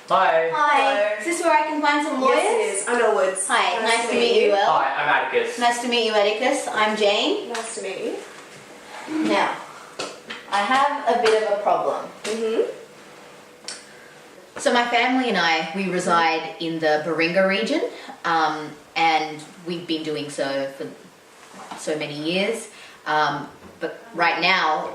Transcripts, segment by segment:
Hi. Hi. Hello. Is this where I can find some lawyers? Yes, it is. I'm Elwoods. Hi, nice to meet you, Will. Hi, I'm Atticus. Nice to meet you, Atticus. I'm Jane. Nice to meet you. Now, I have a bit of a problem. So my family and we reside in the Baringa region, and we've been doing so for so many years. But right now,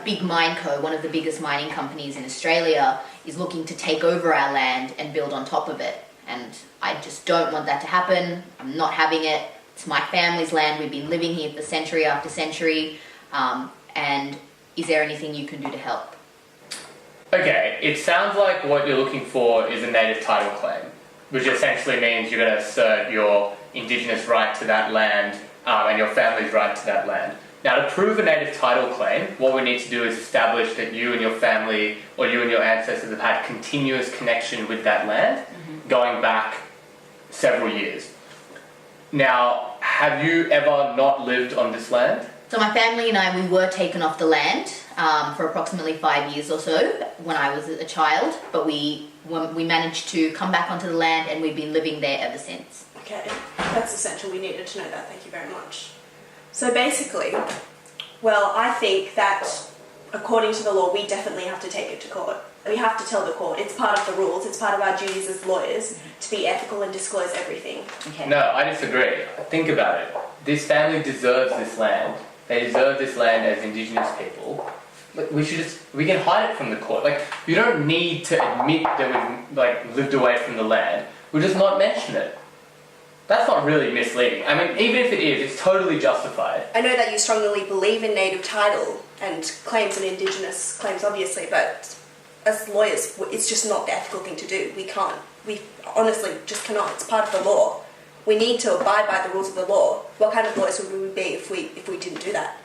Big Mine Co, one of the biggest mining companies in Australia, is looking to take over our land and build on top of it. And I just don't want that to happen. I'm not having it. It's my family's land. We've been living here for century after century. And is there anything you can do to help? Okay, it sounds like what you're looking for is a native title claim, which essentially means you're going to assert your Indigenous right to that land and your family's right to that land. Now, to prove a native title claim, what we need to do is establish that you and your family or you and your ancestors have had continuous connection with that land going back several years. Now, have you ever not lived on this land? So my family and we were taken off the land for approximately 5 years or so when I was a child, but we managed to come back onto the land and we've been living there ever since. Okay, that's essential. We needed to know that. Thank you very much. So basically, well, I think that according to the law, we definitely have to take it to court. We have to tell the court. It's part of the rules. It's part of our duties as lawyers to be ethical and disclose everything. Okay. No, I disagree. Think about it. This family deserves this land. They deserve this land as Indigenous people. Like, we can hide it from the court. Like, you don't need to admit that we've lived away from the land. We'll just not mention it. That's not really misleading. I mean, even if it is, it's totally justified. I know that you strongly believe in native title and claims and Indigenous claims, obviously, but as lawyers, it's just not the ethical thing to do. We honestly just cannot. It's part of the law. We need to abide by the rules of the law. What kind of lawyers would we be if we didn't do that?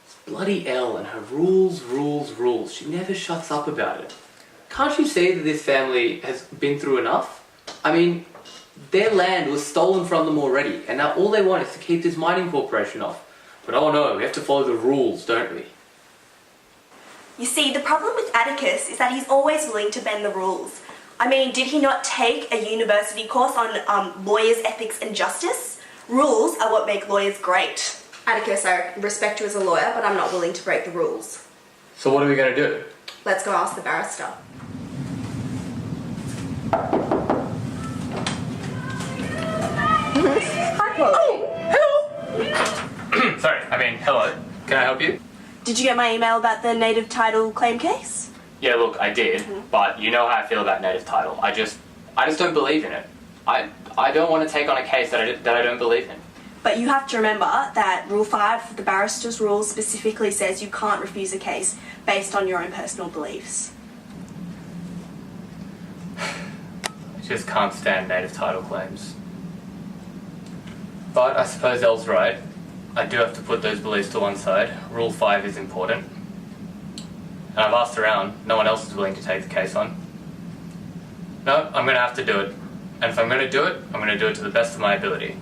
It's bloody Elle and her rules. She never shuts up about it. Can't you see that this family has been through enough? I mean, their land was stolen from them already, and now all they want is to keep this mining corporation off. But oh no, we have to follow the rules, don't we? You see, the problem with Atticus is that he's always willing to bend the rules. I mean, did he not take a university course on lawyers' ethics and justice? Rules are what make lawyers great. Atticus, I respect you as a lawyer, but I'm not willing to break the rules. So what are we going to do? Let's go ask the barrister. Hi, Chloe. Hello! Sorry, hello. Can I help you? Did you get my email about the native title claim case? Yeah, look, I did, but you know how I feel about native title. I just don't believe in it. I don't want to take on a case that I don't believe in. But you have to remember that Rule 5 of the barrister's rules specifically says you can't refuse a case based on your own personal beliefs. I just can't stand native title claims. But I suppose Elle's right. I do have to put those beliefs to one side. Rule 5 is important. And I've asked around. No one else is willing to take the case on. No, I'm going to have to do it. And if I'm going to do it, I'm going to do it to the best of my ability.